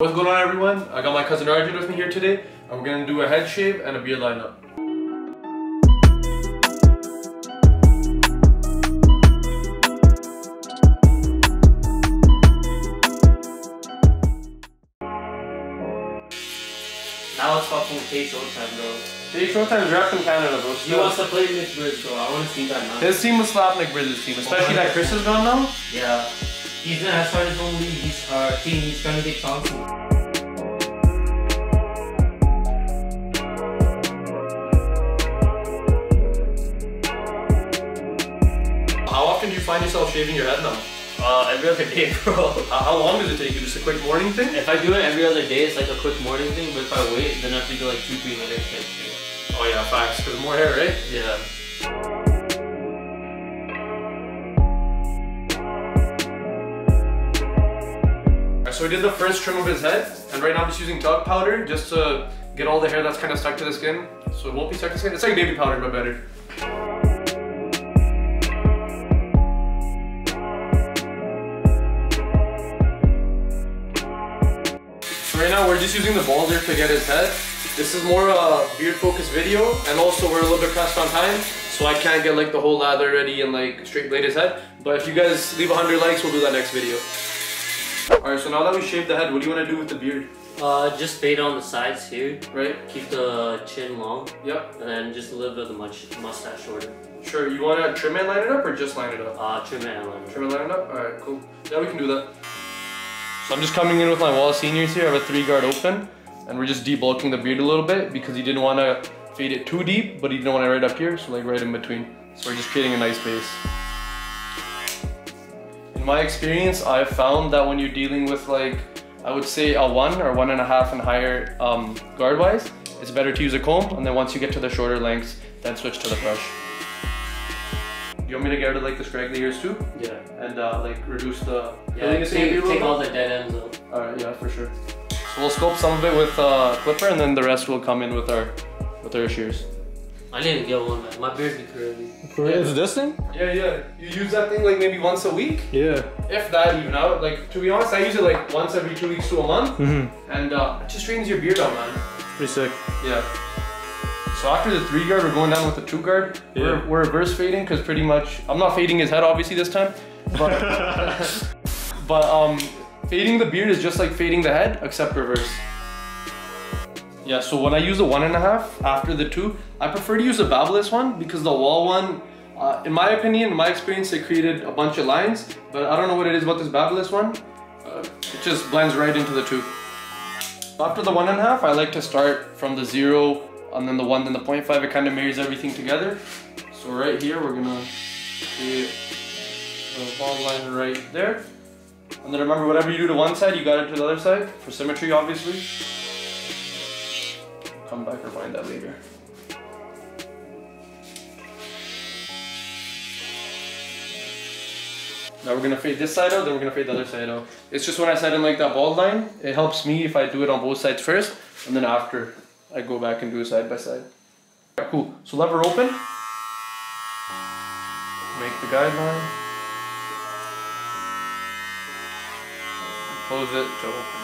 What's going on, everyone? I got my cousin Arjun with me here today, and we're gonna do a head shave and a beard lineup. Now it's fucking K Showtime, bro. K Showtime's rap in Canada, bro. He wants to play Nick Bridge, bro. I want to see that now. His team will slap Nick Bridges' team, especially that Chris is gone now. Yeah. He's gonna start his own league. He's team. He's trying to get Chauncey. How often do you find yourself shaving your head now? Every other day, bro. How long does it take you? Just a quick morning thing? If I do it every other day, it's like a quick morning thing. But if I wait, then I have to do like 2-3 minutes. Oh yeah, facts. Because more hair, right? Yeah. So we did the first trim of his head, and right now I'm just using talc powder just to get all the hair that's kind of stuck to the skin. So it won't be stuck to the skin. It's like baby powder, but better. So right now we're just using the balder to get his head. This is more a beard focused video, and also we're a little bit pressed on time, so I can't get like the whole lather ready and like straight blade his head. But if you guys leave 100 likes, we'll do that next video. Alright, so now that we shaved the head, what do you want to do with the beard? Just fade on the sides here. Right? Keep the chin long. Yep. And then just a little bit of the mustache shorter. Sure, you want to trim and line it up or just line it up? Trim it and line it up. Trim and line it up? Alright, cool. Yeah, we can do that. So I'm just coming in with my Wallace Seniors here. I have a 3-guard open. And we're just debulking the beard a little bit because he didn't want to fade it too deep, but he didn't want it right up here, so like right in between. So we're just creating a nice base. In my experience, I've found that when you're dealing with like, I would say a 1 or 1.5 and higher guard wise, it's better to use a comb, and then once you get to the shorter lengths, then switch to the brush. You want me to get rid of like the scraggly hairs too? Yeah. And like reduce the... Yeah, take all the dead ends out. Alright, yeah, for sure. So we'll sculpt some of it with clipper, and then the rest will come in with our shears. I need to get one, man. My beard be curly. Yeah. Is it this thing? Yeah, yeah. You use that thing like maybe once a week? Yeah. If that even out. Like, to be honest, I use it like once every 2 weeks to a month. And it just straightens your beard out, man. Pretty sick. Yeah. So after the 3-guard, we're going down with the 2-guard. Yeah. We're reverse fading, because pretty much, I'm not fading his head obviously this time. But, fading the beard is just like fading the head, except reverse. Yeah, so when I use the 1.5 after the 2, I prefer to use the Babyliss one because the wall one, in my opinion, in my experience, it created a bunch of lines, but I don't know what it is about this Babyliss one. It just blends right into the 2. After the 1.5, I like to start from the 0 and then the 1, then the 0.5. It kind of marries everything together. So right here, we're gonna create a ball line right there. And then remember, whatever you do to one side, you got it to the other side, for symmetry, obviously. Come back or find that later. Now we're gonna fade this side out, then we're gonna fade the other side out. It's just when I set in like that bald line, it helps me if I do it on both sides first, and then after, I go back and do it side by side. Right, cool, so lever open. Make the guideline. Close it to open.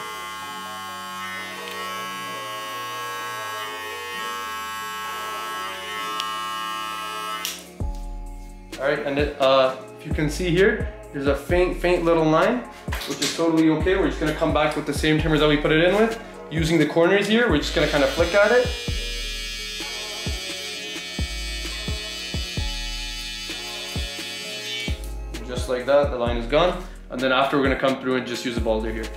Alright, and if you can see here, there's a faint little line, which is totally okay. We're just gonna come back with the same trimmers that we put it in with. Using the corners here, we're just gonna kind of flick at it. Just like that, the line is gone. And then after, we're gonna come through and just use the balder here.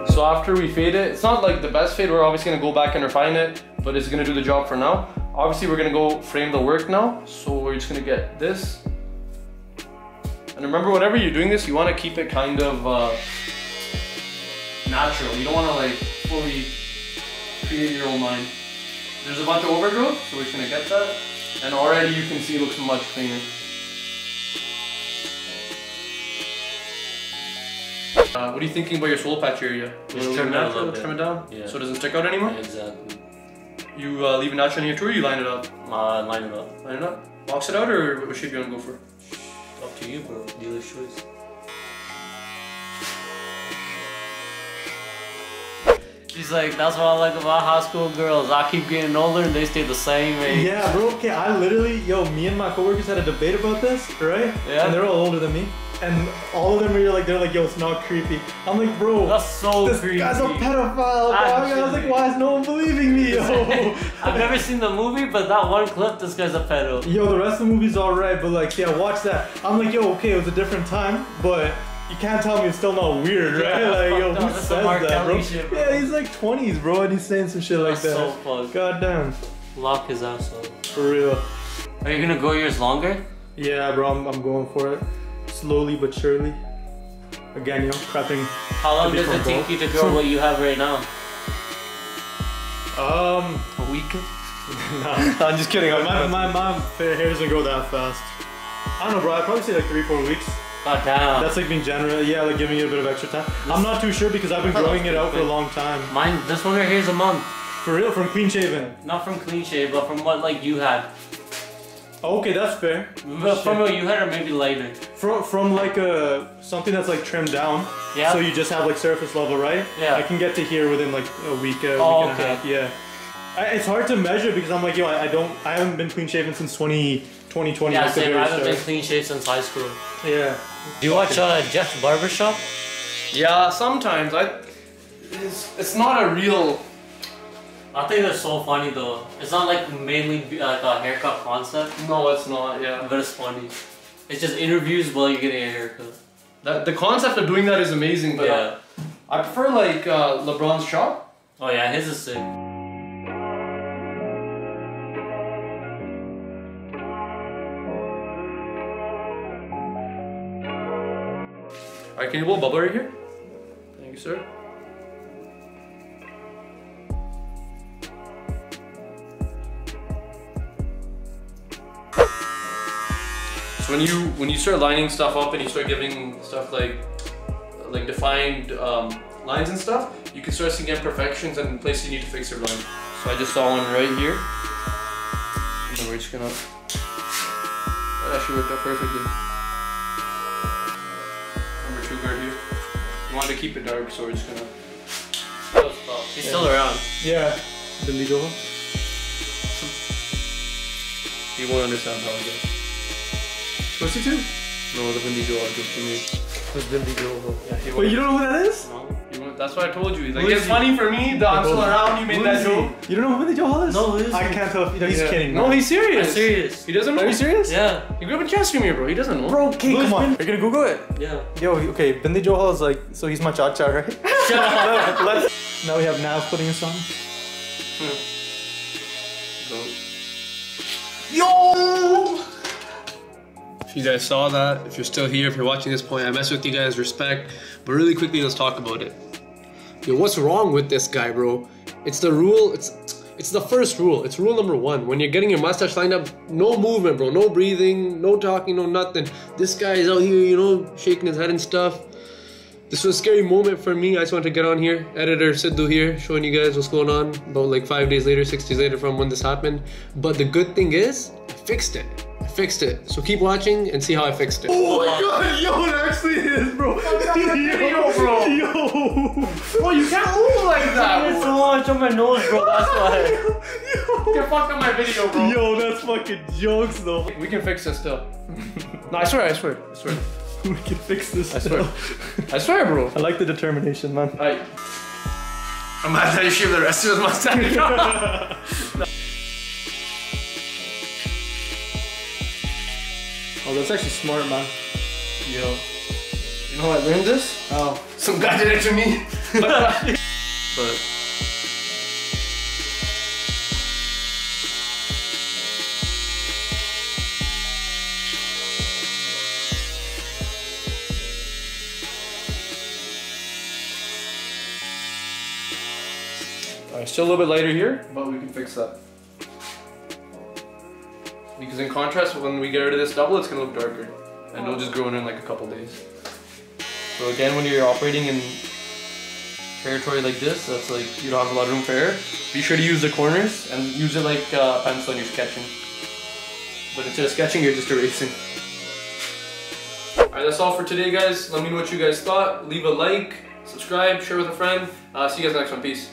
So after we fade it, it's not like the best fade, we're obviously gonna go back and refine it, but it's gonna do the job for now. Obviously we're gonna go frame the work now, so we're just gonna get this. And remember, whenever you're doing this, you wanna keep it kind of natural. You don't wanna like fully create your own line. There's a bunch of overgrowth, so we're just gonna get that. And already you can see it looks much cleaner. What are you thinking about your soul patch area? Just trim it down a little bit. Trim it down? Yeah. So it doesn't stick out anymore? Yeah, exactly. You leave it natural in your tour or you line it up? Line it up. Line it up? Box it out or what shape you want to go for? Up to you, bro. Dealer's choice. He's like, that's what I like about high school girls. I keep getting older and they stay the same age. Yeah, bro. Okay, I literally, me and my coworkers had a debate about this, right? Yeah. And they're all older than me. And all of them are like, they're like, yo, it's not creepy. I'm like, bro, That's so this creepy. guy's a pedophile, dog. I was like, why is no one believing me, yo? I've never seen the movie, but that one clip, this guy's a pedo. Yo, the rest of the movie's alright, but like, yeah, watch that. I'm like, yo, okay, it was a different time, but you can't tell me it's still not weird, right? Yeah, like, yo, fucked who up. That's says some Mark that, Kelly bro? shit, bro? Yeah, he's like 20s, bro, and he's saying some shit like That's that. so fucked. God damn. Lock his ass up. For real. Are you gonna go yours longer? Yeah, bro, I'm going for it. Slowly but surely. Again, prepping. How long to does it become take you to grow what you have right now? A week? Nah. I'm just kidding. My hair doesn't grow that fast. I don't know, bro. I'd probably say like 3-4 weeks. God damn. That's like being generous. Yeah, like giving it a bit of extra time. I'm not too sure because I've been growing it out for a long time. Mine, this one right here is a month. For real, from clean shaven. Not from clean shave, but from what like you had. Okay, that's fair. But from what you had, or maybe lighter. From like something that's like trimmed down. Yeah. So you just have like surface level, right? Yeah. I can get to here within like a week, week and okay. a half. Yeah. It's hard to measure because I'm like, yo, I haven't been clean shaven since 2020. Yeah, like the same. very I haven't been start. clean shaved since high school. Yeah. Do you watch Jeff's Barbershop? Yeah, sometimes. It's not a real... I think they're so funny though. It's not like mainly like a haircut concept, No, it's not, yeah. but it's funny. It's just interviews while you're getting a haircut. The concept of doing that is amazing, but Yeah. I prefer like LeBron's shop. Oh yeah, his is sick. Alright, can you blow a bubble right here? Thank you, sir. So when you start lining stuff up and you start giving stuff like defined lines and stuff, you can start seeing imperfections and places you need to fix your line. So I just saw one right here, and then we're just gonna. That actually worked out perfectly. Number 2 guard here. You wanted to keep it dark, so we're just gonna. He's still around. Yeah. Billy Joel. You won't understand how it goes. What's he too? No, the Vin Diesel I just me. Who's Billy Joel? Yeah, he Wait, won't. you don't know who that is? No. That's what I told you. Like, Who is it's he? funny for me that I'm still around. You made Who that is he? joke. You don't know who Billy Joel is? No, who is I he? can't tell if he's Yeah. kidding. No, man. he's serious. I'm serious. He doesn't know. Are you serious? Yeah. He grew up in Chestermere, bro. He doesn't know. Bro, okay, Who's come on. Billy- You're gonna Google it? Yeah. Yo, okay, Billy Joel is like, so he's my cha-cha, right? Shut up. Now we have Nav putting us on. Yo! If you guys saw that, if you're still here, if you're watching this point, I mess with you guys, respect. But really quickly, let's talk about it. Yo, what's wrong with this guy, bro? It's the rule, it's the first rule. It's rule number 1. When you're getting your mustache lined up, no movement, bro. No breathing, no talking, no nothing. This guy is out here, you know, shaking his head and stuff. This was a scary moment for me. I just wanted to get on here. Editor Sidhu here, showing you guys what's going on. About like 5 days later, 6 days later from when this happened. But the good thing is, I fixed it. I fixed it. So keep watching and see how I fixed it. Oh my god, yo, it actually is, bro. video, bro. Yo. Bro, you can't move like that. It's so much on my nose, bro. That's why. Get fucked up my video, bro. Yo, that's fucking jokes, though. We can fix this still. No, I swear. We can fix this. I swear. still. I swear, bro. I like the determination, man. I'm mad that you shaved the rest of his mustache. Oh, that's actually smart, man. Yo. You know how I learned this? Oh. Some guy did it to me. But Alright, still a little bit lighter here, but we can fix that. Because in contrast, when we get rid of this double, it's gonna look darker. And it'll just grow in like a couple days. So again, when you're operating in territory like this, that's like you don't have a lot of room for error. Be sure to use the corners and use it like a pencil when you're sketching. But instead of sketching, you're just erasing. Alright, that's all for today, guys. Let me know what you guys thought. Leave a like, subscribe, share with a friend. See you guys next one. Peace.